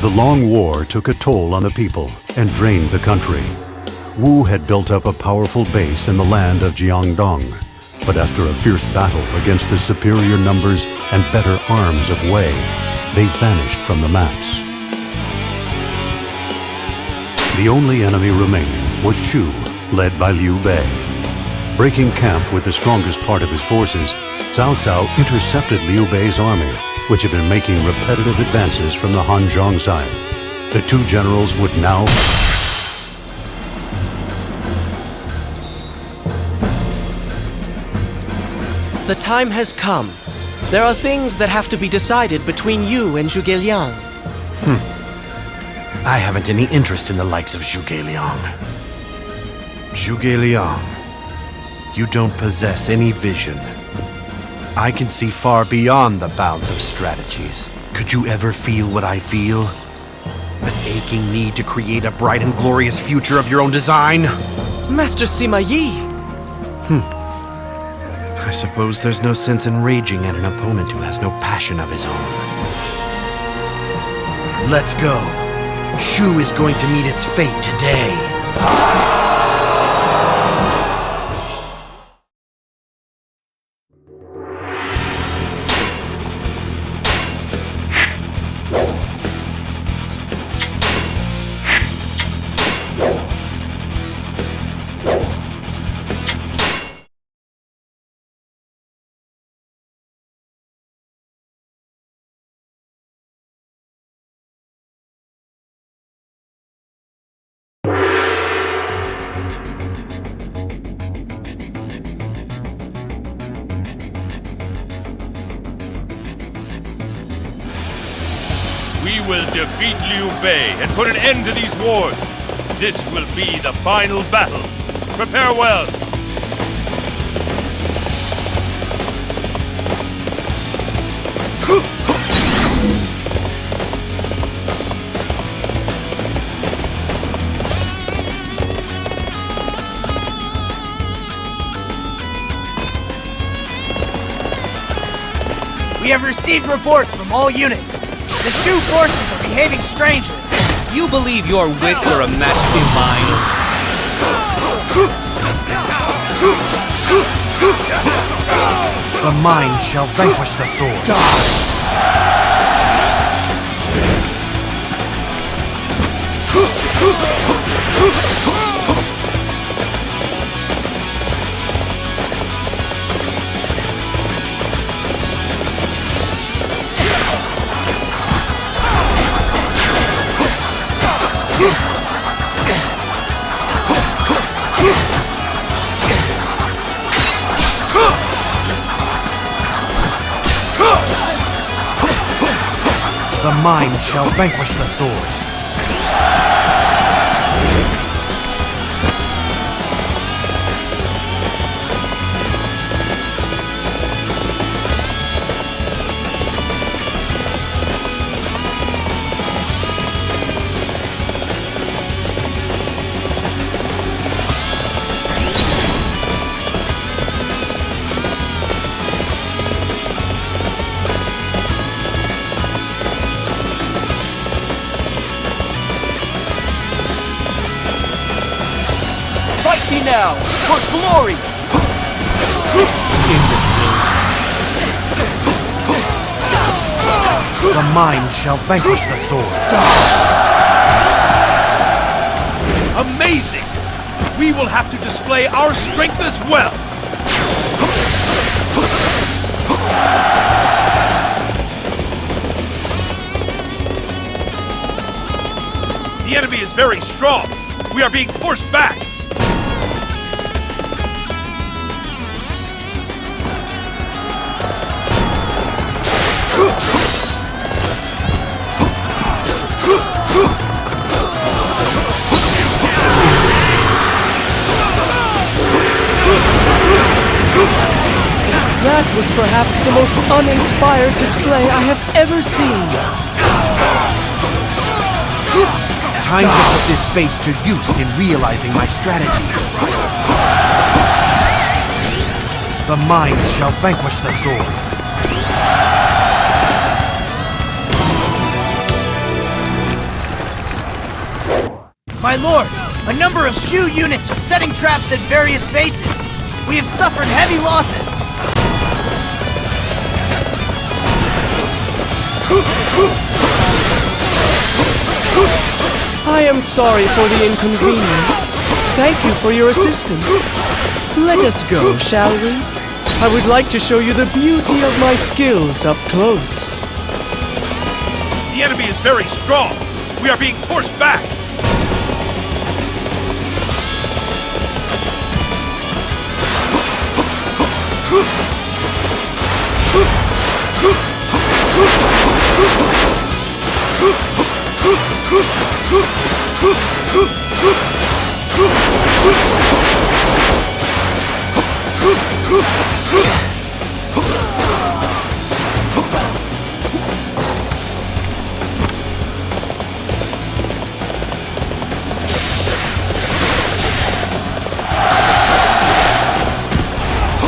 The long war took a toll on the people and drained the country. Wu had built up a powerful base in the land of Jiangdong, but after a fierce battle against the superior numbers and better arms of Wei, they vanished from the maps. The only enemy remaining was Shu, led by Liu Bei. Breaking camp with the strongest part of his forces, Cao Cao intercepted Liu Bei's army, which had been making repetitive advances from the Hanzhong side. The two generals would now... The time has come. There are things that have to be decided between you and Zhuge Liang. I haven't any interest in the likes of Zhuge Liang. Zhuge Liang, you don't possess any vision. I can see far beyond the bounds of strategies. Could you ever feel what I feel? The aching need to create a bright and glorious future of your own design? Master Sima Yi! I suppose there's no sense in raging at an opponent who has no passion of his own. Let's go. Shu is going to meet its fate today. We will defeat Liu Bei and put an end to these wars. This will be the final battle. Prepare well. We have received reports from all units. The Shu forces are behaving strangely. You believe your wits are a match for mine? The mind shall vanquish the sword. The mind shall vanquish the sword. Fight me now, for glory! Imbecile. The mind shall vanquish the sword. Amazing! We will have to display our strength as well. The enemy is very strong. We are being forced back. That was perhaps the most uninspired display I have ever seen. Time to put this base to use in realizing my strategies. The mind shall vanquish the sword. My lord, a number of Shu units are setting traps at various bases. We have suffered heavy losses. I am sorry for the inconvenience. Thank you for your assistance. Let us go, shall we? I would like to show you the beauty of my skills up close. The enemy is very strong. We are being forced back.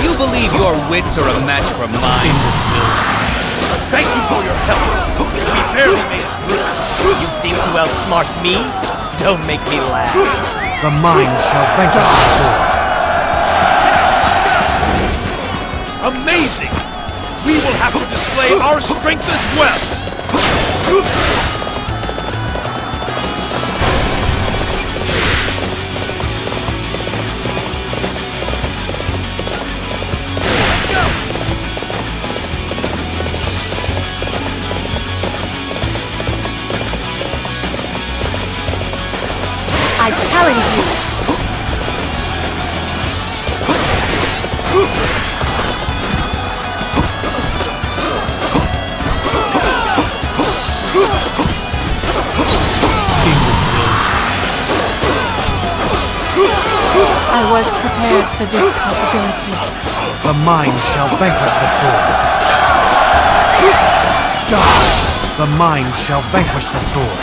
You believe your wits are a match for mine, imbecile. Thank you for your help. We barely made it through. You think to outsmart me? Don't make me laugh. The mind shall vanquish the sword. Amazing! We will have to display our strength as well. I challenge you. I was prepared for this possibility. The mind shall vanquish the sword. Die! The mind shall vanquish the sword.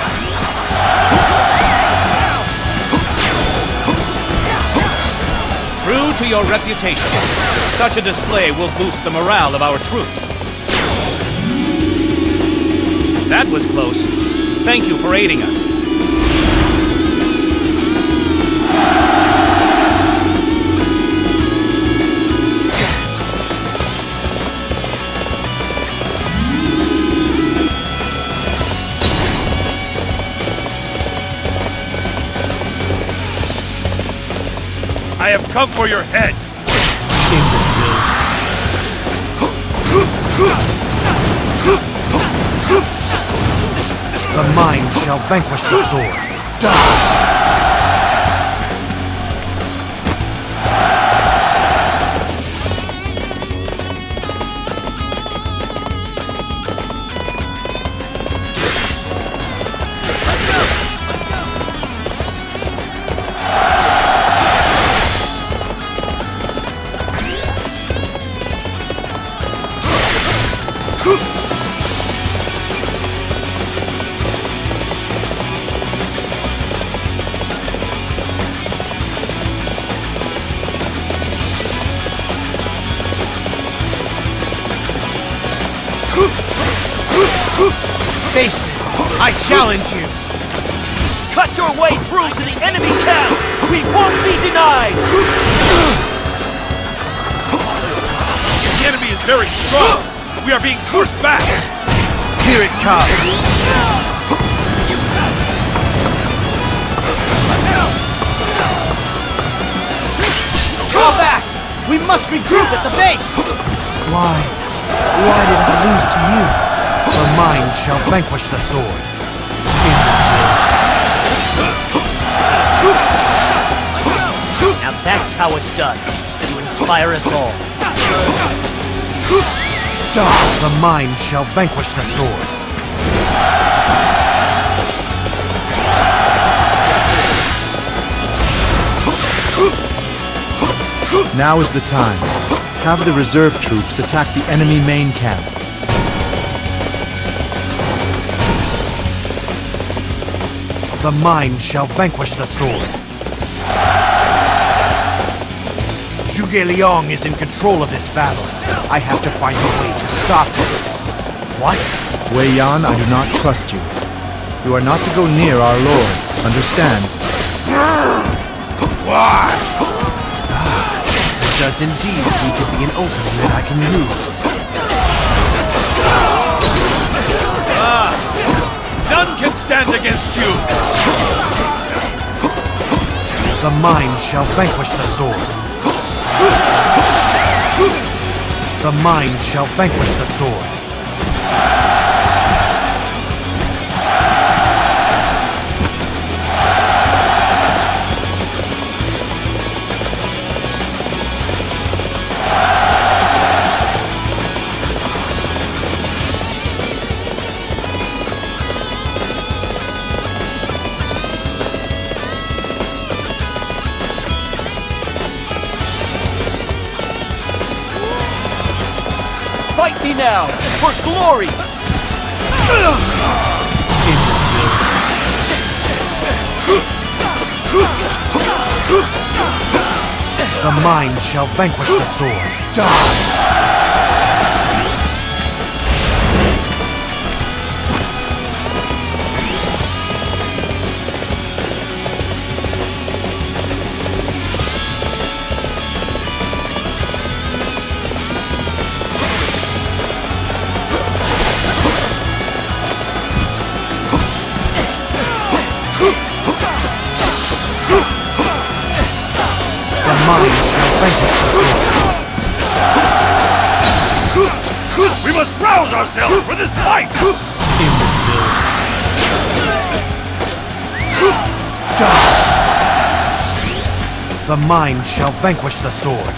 True to your reputation, such a display will boost the morale of our troops. That was close. Thank you for aiding us. I have come for your head. Imbecile. The mind shall vanquish the sword. Die! Face me. I challenge you. Cut your way through to the enemy camp. We won't be denied. The enemy is very strong. We are being forced back. Here it comes! Draw back! We must regroup at the base! Why? Why did I lose to you? The mind shall vanquish the sword. Now that's how it's done. To inspire us all. The mind shall vanquish the sword. Now is the time. Have the reserve troops attack the enemy main camp. The mind shall vanquish the sword. Zhuge Liang is in control of this battle. I have to find a way to stop him. What? Wei Yan, I do not trust you. You are not to go near our lord. Understand? Why? There does indeed seem to be an opening that I can use. None can stand against you! The mind shall vanquish the sword. The mind shall vanquish the sword. Fight me now, for glory! The mind shall vanquish the sword. Die! We must rouse ourselves for this fight! Imbecile. Die! The mind shall vanquish the sword.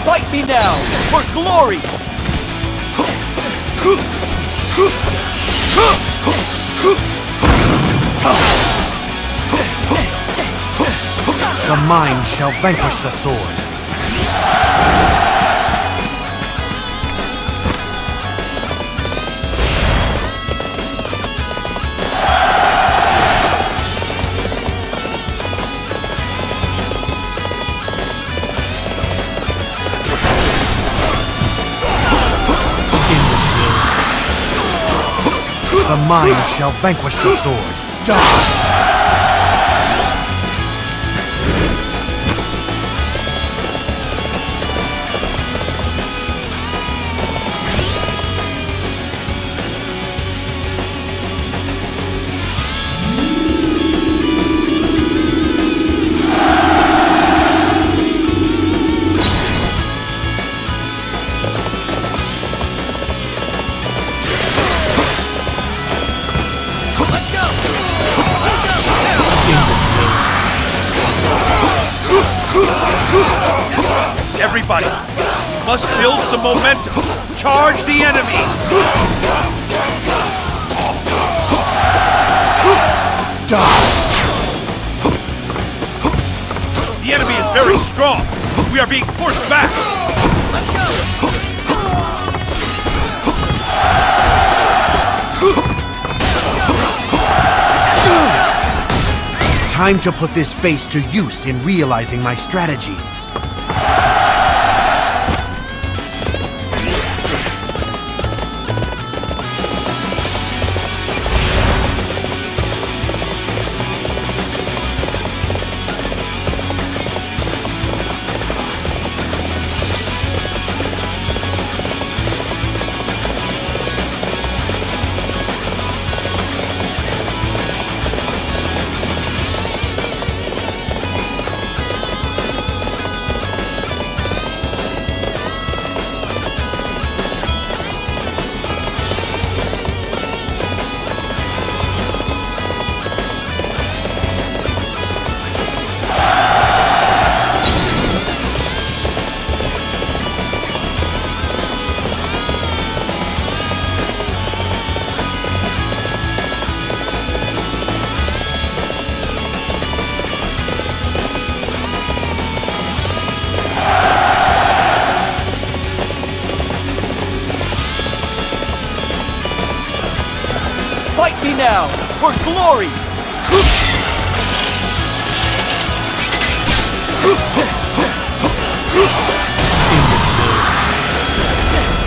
Fight me now, for glory! The mind shall vanquish the sword. The mind shall vanquish the sword. Die! Everybody, must build some momentum. Charge the enemy! Die! The enemy is very strong. We are being forced back. Let's go! Time to put this base to use in realizing my strategies. Fight me now, for glory!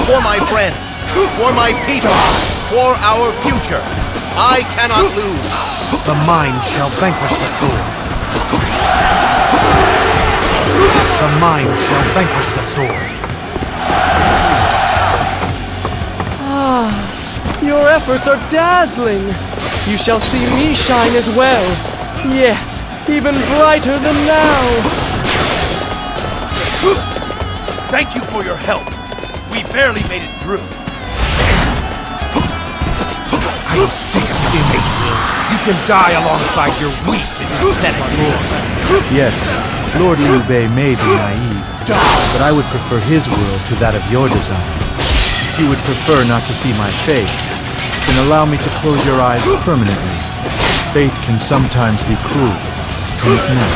For my friends, for my people, for our future, I cannot lose. The mind shall vanquish the sword. The mind shall vanquish the sword. Your efforts are dazzling. You shall see me shine as well. Yes, even brighter than now. Thank you for your help. We barely made it through. I am sick of the image. You can die alongside your weak and pathetic lord. Yes, Lord Liu Bei may be naive, but I would prefer his world to that of your design. If you would prefer not to see my face, then allow me to close your eyes permanently. Fate can sometimes be cruel, can it not?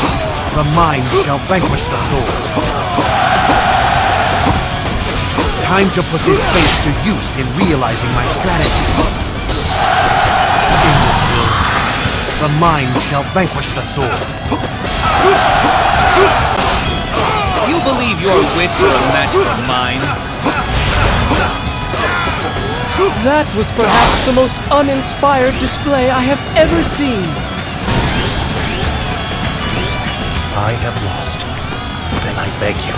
The mind shall vanquish the sword. Time to put this face to use in realizing my strategies. Imbecile. The mind shall vanquish the sword. You believe your wits are a match for mine? That was perhaps the most uninspired display I have ever seen. I have lost. Then I beg you,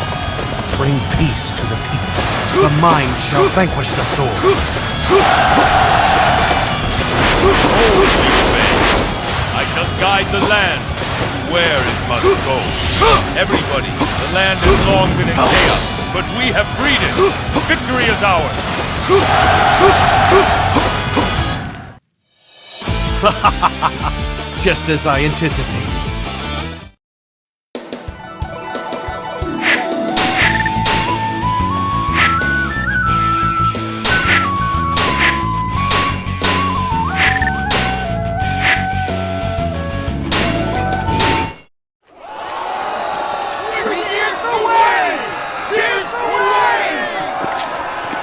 bring peace to the people. The mind shall vanquish the sword. I shall guide the land where it must go. Everybody, the land has long been in chaos, but we have freed it. Victory is ours. Just as I anticipated.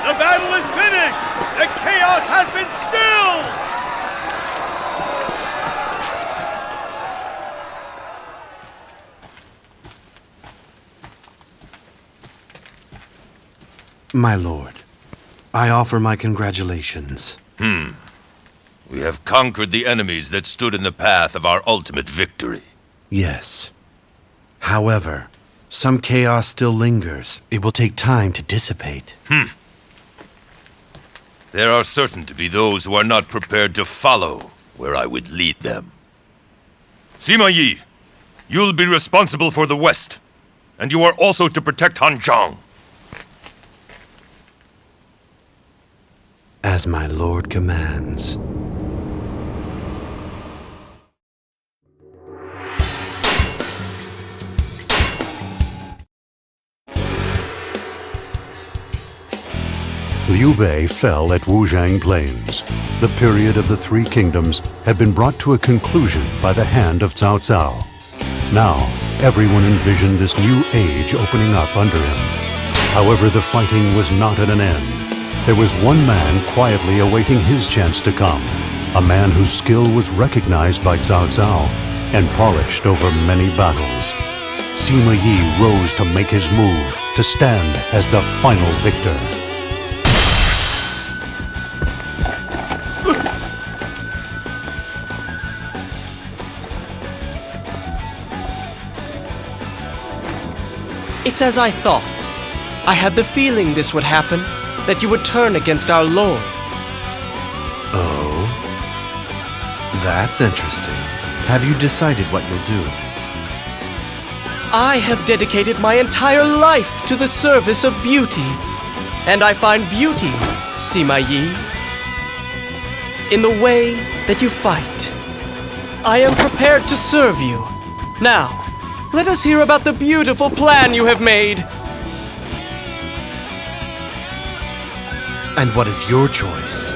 The battle is finished! The chaos has been stilled! My lord, I offer my congratulations. We have conquered the enemies that stood in the path of our ultimate victory. Yes. However, some chaos still lingers. It will take time to dissipate. There are certain to be those who are not prepared to follow where I would lead them. Sima Yi, you'll be responsible for the West, and you are also to protect Hanzhong. As my lord commands. Liu Bei fell at Wujiang Plains. The period of the Three Kingdoms had been brought to a conclusion by the hand of Cao Cao. Now, everyone envisioned this new age opening up under him. However, the fighting was not at an end. There was one man quietly awaiting his chance to come, a man whose skill was recognized by Cao Cao and polished over many battles. Sima Yi rose to make his move, to stand as the final victor. It's as I thought. I had the feeling this would happen, that you would turn against our Lord. Oh? That's interesting. Have you decided what you'll do? I have dedicated my entire life to the service of beauty. And I find beauty, Sima Yi, in the way that you fight. I am prepared to serve you. Now, let us hear about the beautiful plan you have made. And what is your choice?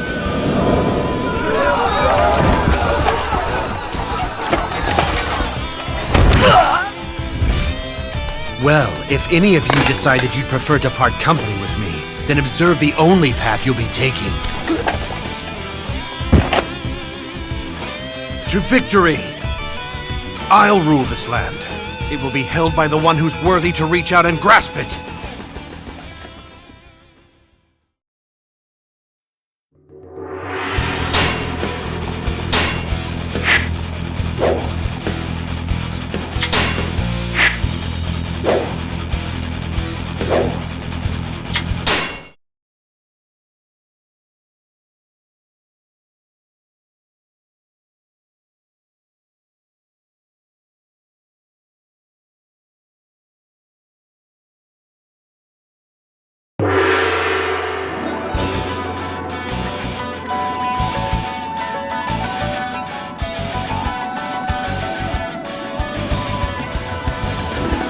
Well, if any of you decided you'd prefer to part company with me, then observe the only path you'll be taking. To victory! I'll rule this land. It will be held by the one who's worthy to reach out and grasp it.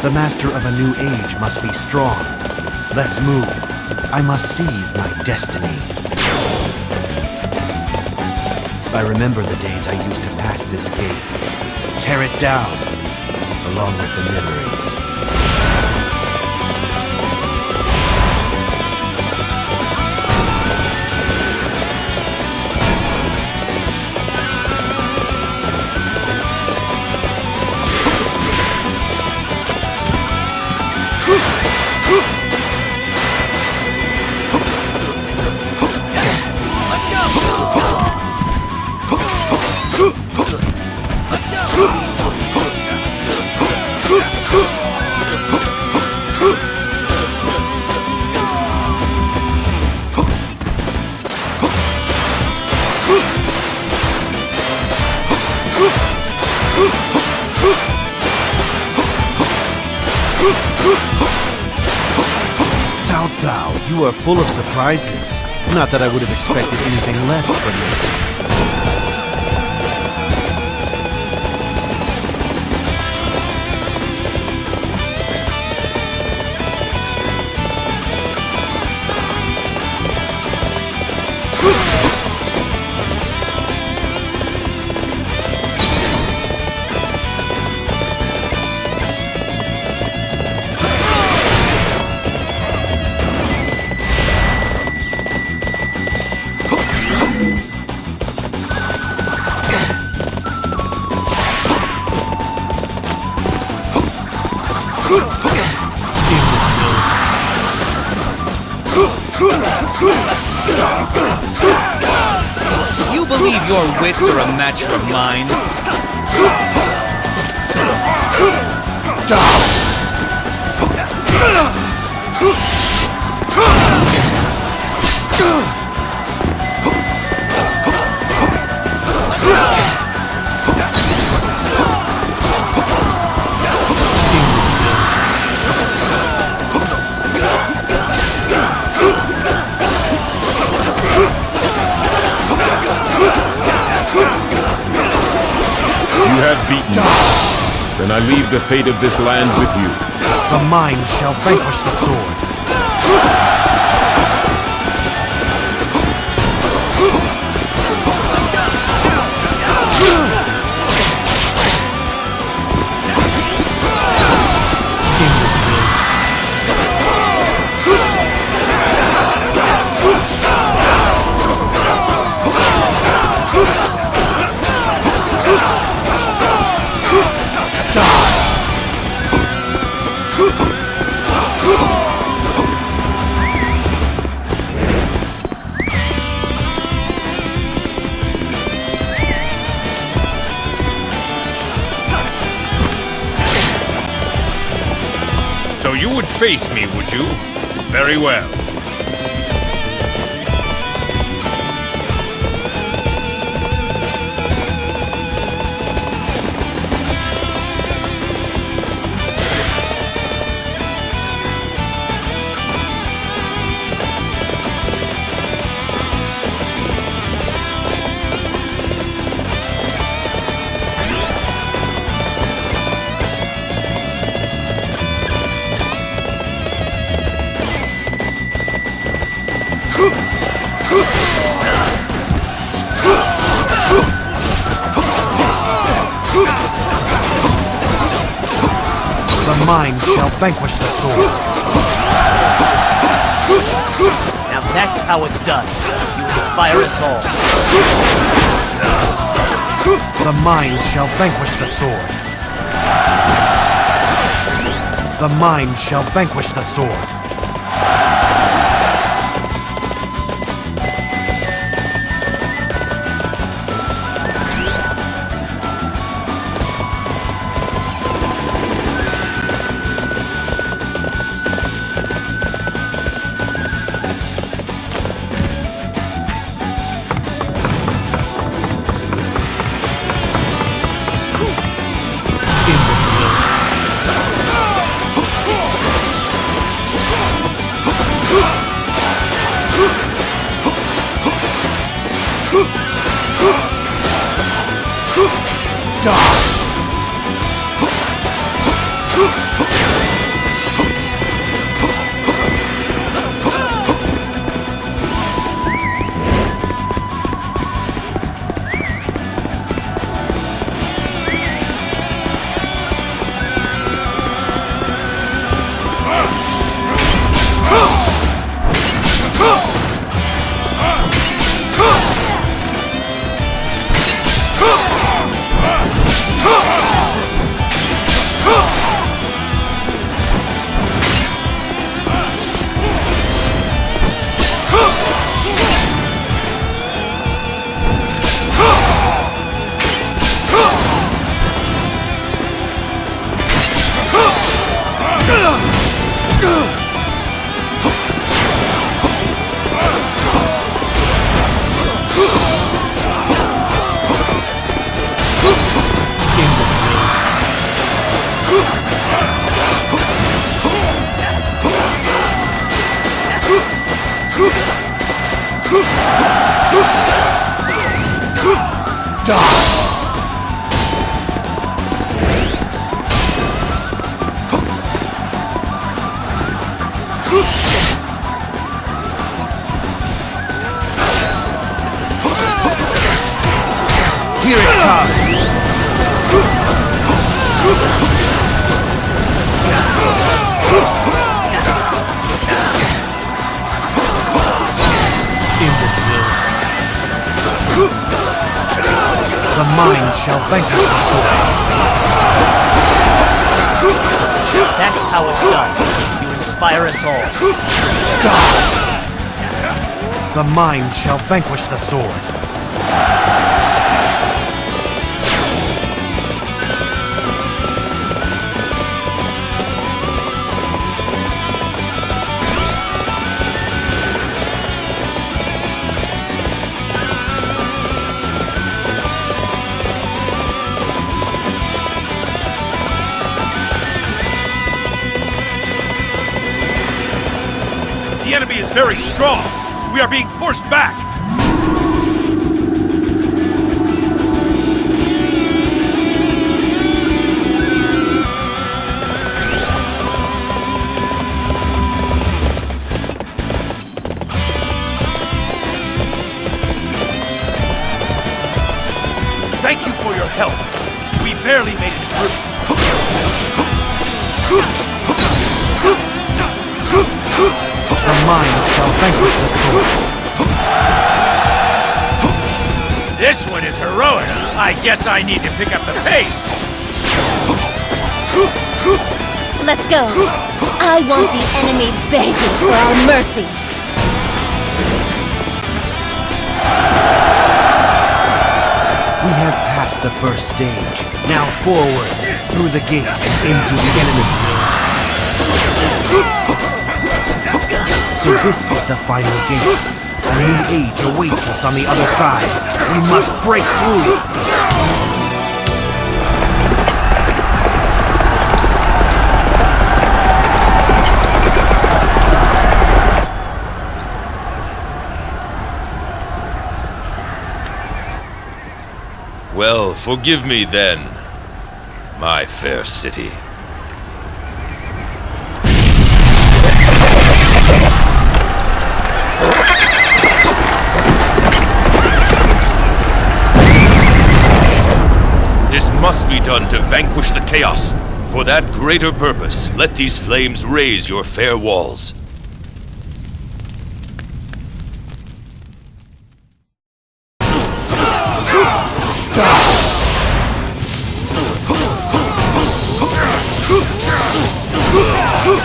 The master of a new age must be strong. Let's move. I must seize my destiny. I remember the days I used to pass this gate. Tear it down, along with the memories. You are full of surprises. Not that I would have expected anything less from you. You believe your wits are a match for mine? You have beaten me. Then I leave the fate of this land with you. The mind shall vanquish the sword. So you would face me, would you? Very well. The mind shall vanquish the sword. Now that's how it's done. You inspire us all. The mind shall vanquish the sword. The mind shall vanquish the sword. Here it comes! Imbecile. The mind shall vanquish the sword. That's how it's done. You inspire us all. The mind shall vanquish the sword. The enemy is very strong. We are being forced back. Thank you for your help. We barely made it through. The mind shall vanquish the sword. This one is heroic. I guess I need to pick up the pace. Let's go. I want the enemy begging for our mercy. We have passed the first stage. Now forward, through the gate, into the enemy. So this is the final gate. A new age awaits us on the other side. We must break through. Well, forgive me then, my fair city. This must be done to vanquish the chaos. For that greater purpose, let these flames raise your fair walls. Die! Beaten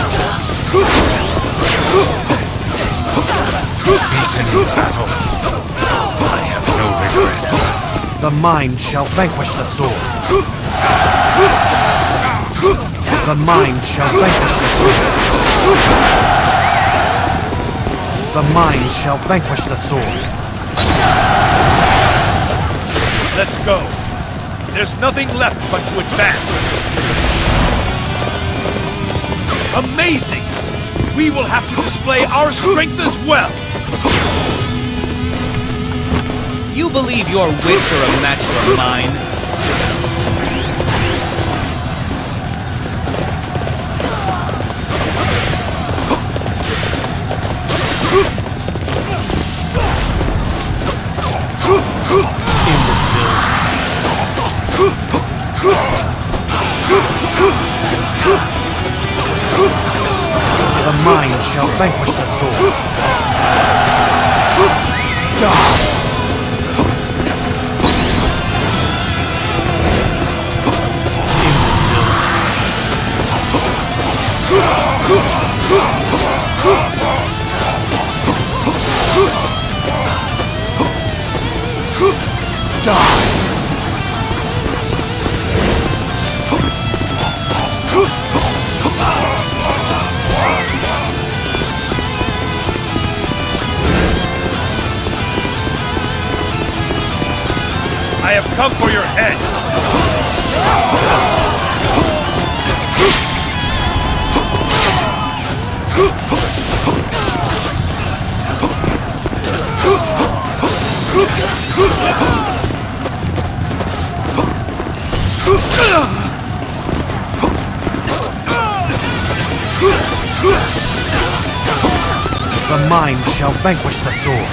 in battle, I have no regrets. The mind shall vanquish the sword. The mind shall vanquish the sword. The mind shall vanquish the sword. Let's go. There's nothing left but to advance. Amazing! We will have to display our strength as well. You believe your wits are a match for mine? The mind shall vanquish the sword. Die! I have come for your head. The mind shall vanquish the sword.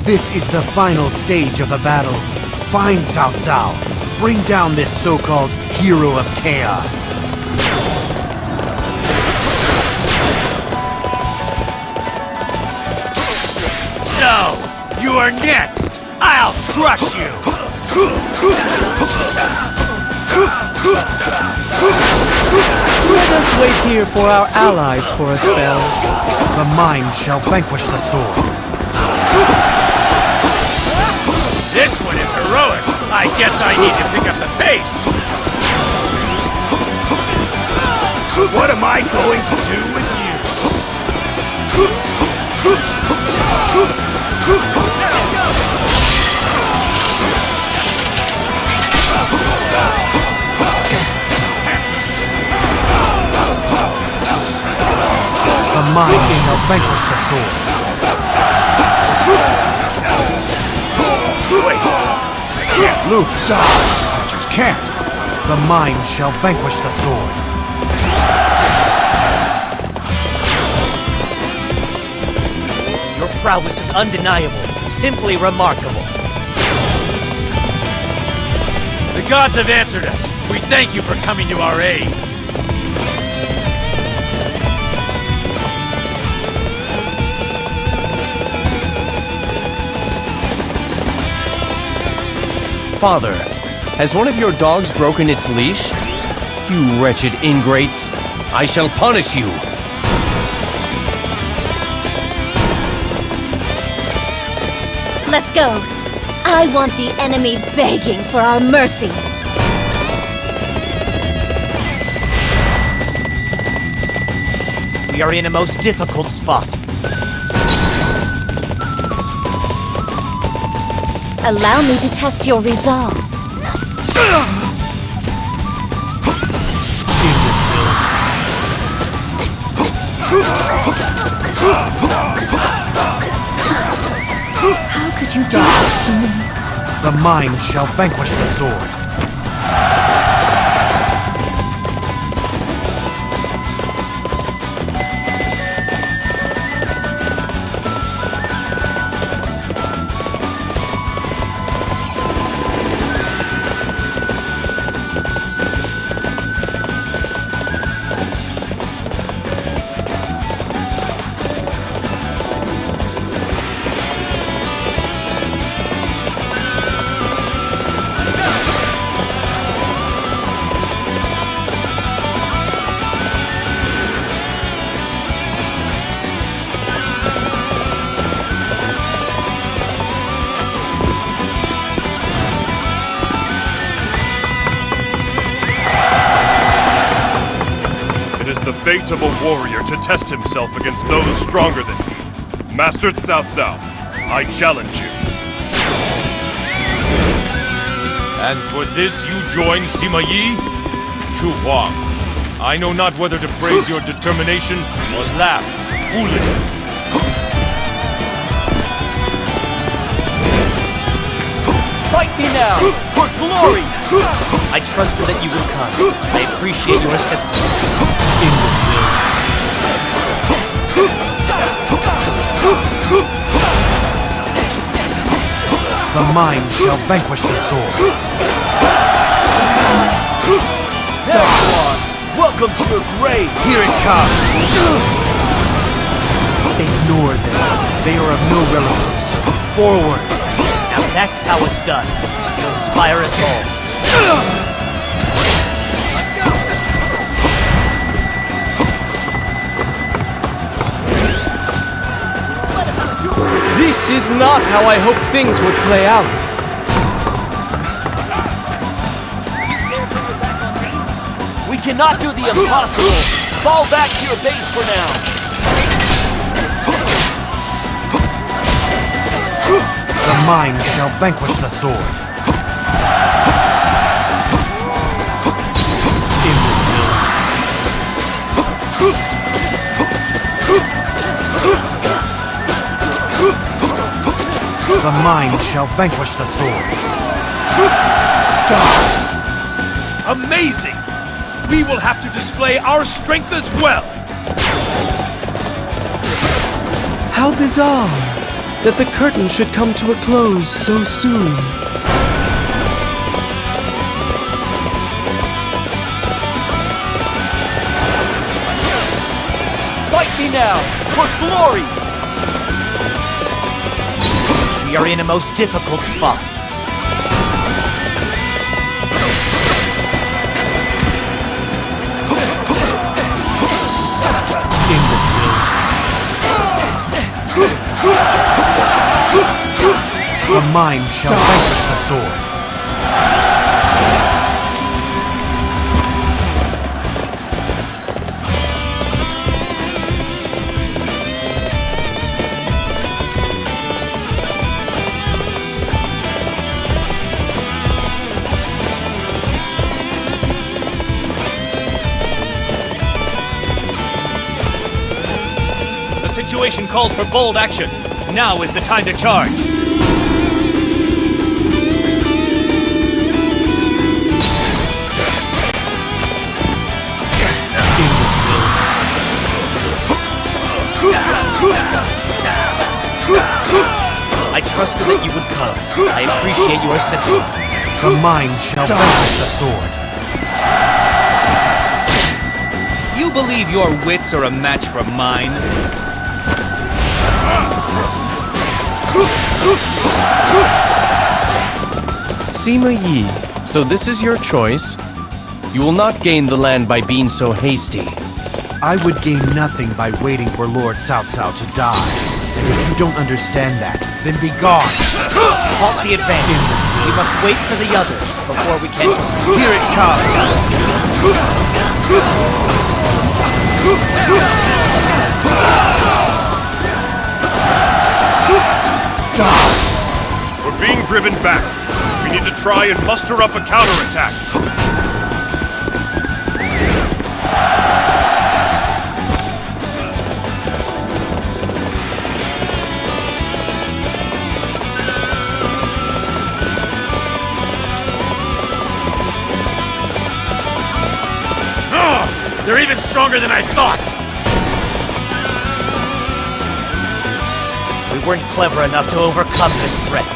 This is the final stage of the battle. Find Cao Cao. Bring down this so-called hero of chaos. So, you are next. I'll crush you. Let us wait here for our allies for a spell. The mind shall vanquish the sword. This one is heroic. I guess I need to pick up the pace. What am I going to do with you? The mind shall vanquish the sword. Wait, I can't lose. I just can't. The mind shall vanquish the sword. Your prowess is undeniable, simply remarkable. The gods have answered us. We thank you for coming to our aid. Father, has one of your dogs broken its leash? You wretched ingrates! I shall punish you! Let's go. I want the enemy begging for our mercy. We are in a most difficult spot. Allow me to test your resolve. could you do this to me? The mind shall vanquish the sword. The fate of a warrior to test himself against those stronger than he. Master Cao Cao, I challenge you. And for this you join Sima Yi? Shu Huang, I know not whether to praise your determination or laugh foolishly. Fight me now, for glory! I trusted that you would come. I appreciate your assistance. Imbecile. The mind shall vanquish the sword. There you are! Welcome to your grave! Here it comes! Ignore them. They are of no relevance. Forward! Now that's how it's done. You inspire us all. This is not how I hoped things would play out. We cannot do the impossible. Fall back to your base for now. The mind shall vanquish the sword. Imbecile. The mind shall vanquish the sword. Amazing! We will have to display our strength as well! How bizarre that the curtain should come to a close so soon. Fight me now, for glory! We are in a most difficult spot. Imbecile. The mind shall vanquish the sword. The situation calls for bold action. Now is the time to charge. I trusted that you would come. I appreciate your assistance. The mind shall vanquish the sword. You believe your wits are a match for mine? Sima Yi, so this is your choice? You will not gain the land by being so hasty. I would gain nothing by waiting for Lord Cao Cao to die. And if you don't understand that, then be gone. Halt the advance. We must wait for the others before we can proceed. Here it We're being driven back. We need to try and muster up a counterattack. They're even stronger than I thought! We weren't clever enough to overcome this threat.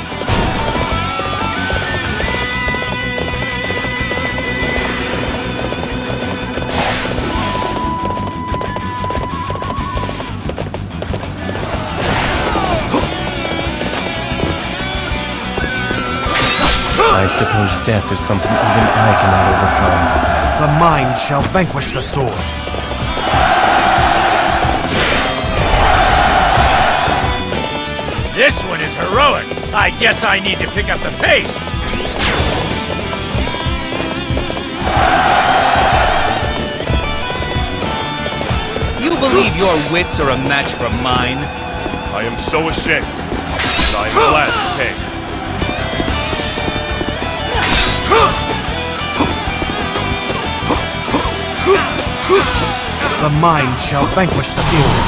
I suppose death is something even I cannot overcome. The mind shall vanquish the sword. This one is heroic. I guess I need to pick up the pace. You believe your wits are a match for mine? I am so ashamed, but I am glad to pay. The mind shall vanquish the sword.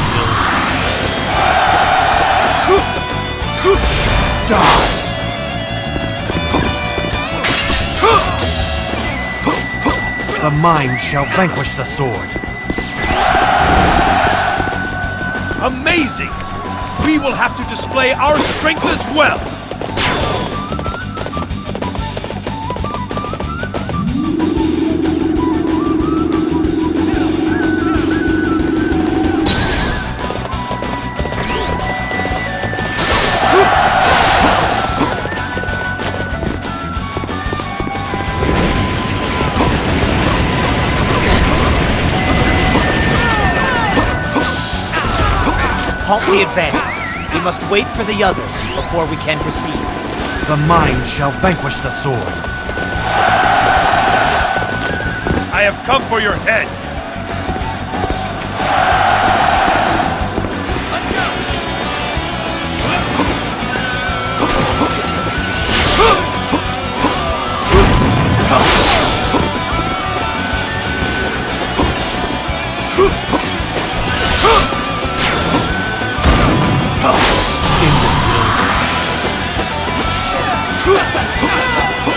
Die! The mind shall vanquish the sword. Amazing! We will have to display our strength as well! Halt the advance. We must wait for the others before we can proceed. The mind shall vanquish the sword. I have come for your head!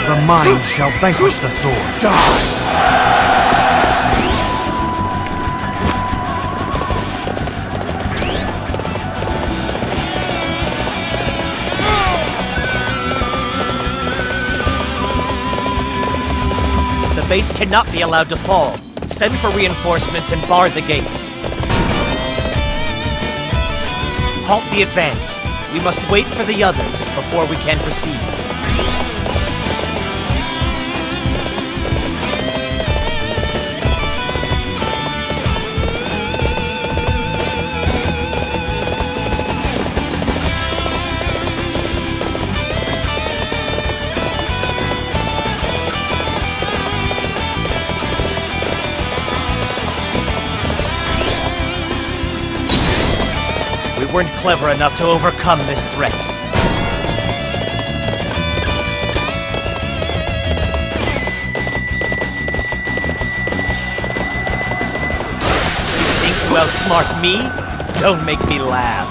The mind shall vanquish the sword. Die! The base cannot be allowed to fall. Send for reinforcements and bar the gates. Halt the advance. We must wait for the others before we can proceed. We weren't clever enough to overcome this threat. You think to outsmart me? Don't make me laugh.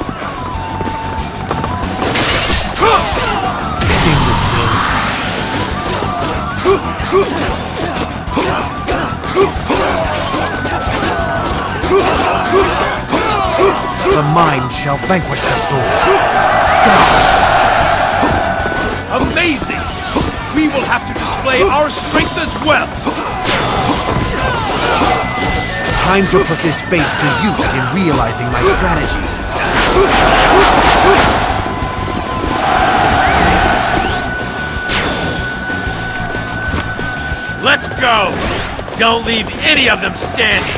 The mind shall vanquish the sword. Amazing! We will have to display our strength as well! Time to put this base to use in realizing my strategies. Let's go! Don't leave any of them standing!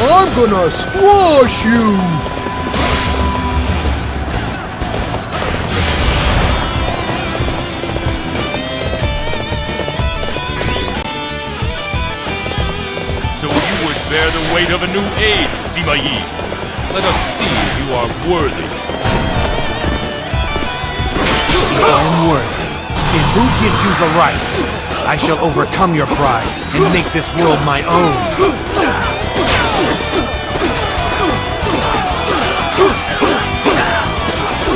I'm gonna squash you! bear the weight of a new age, Sima Yi. Let us see if you are worthy. I am worthy. And who gives you the right? I shall overcome your pride and make this world my own.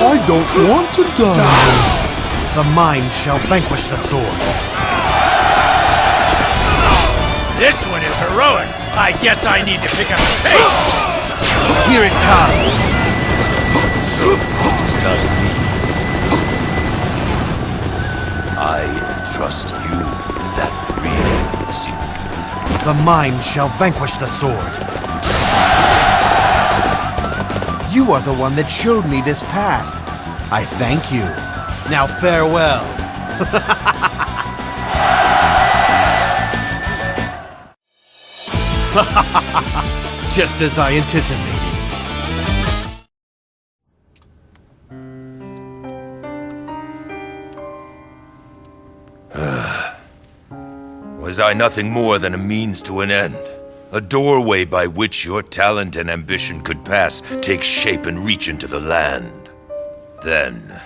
I don't want to die. The mind shall vanquish the sword. This one is heroic. I guess I need to pick up the pace. Here it comes. It's not me. I entrust you with that dream, Sima. The mind shall vanquish the sword. You are the one that showed me this path. I thank you. Now farewell. Just as I anticipated. Was I nothing more than a means to an end? A doorway by which your talent and ambition could pass, take shape and reach into the land? Then,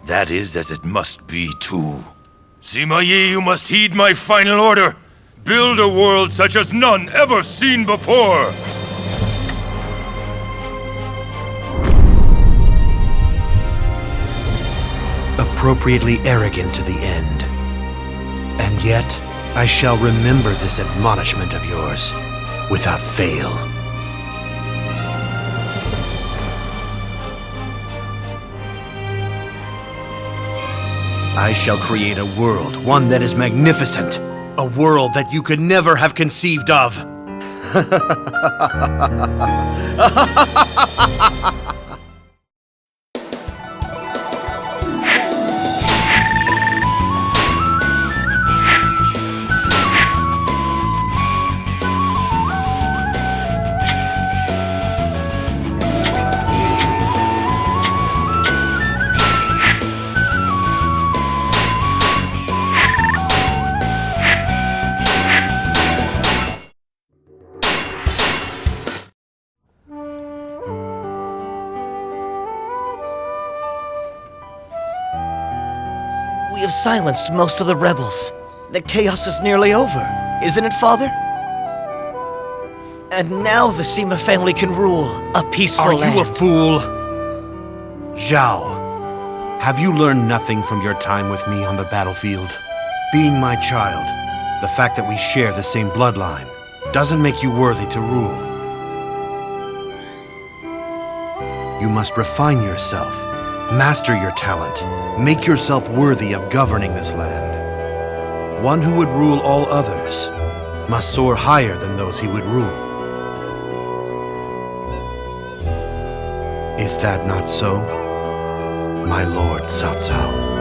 that is as it must be too. Sima Yi, you must heed my final order. Build a world such as none ever seen before. Appropriately arrogant to the end. And yet, I shall remember this admonishment of yours without fail. I shall create a world, one that is magnificent. A world that you could never have conceived of. We have silenced most of the rebels. The chaos is nearly over, isn't it, Father? And now the Sima family can rule a peaceful land. Are you a fool? Zhao, have you learned nothing from your time with me on the battlefield? Being my child, the fact that we share the same bloodline, doesn't make you worthy to rule. You must refine yourself, master your talent, make yourself worthy of governing this land. One who would rule all others must soar higher than those he would rule. Is that not so, my lord Cao Cao?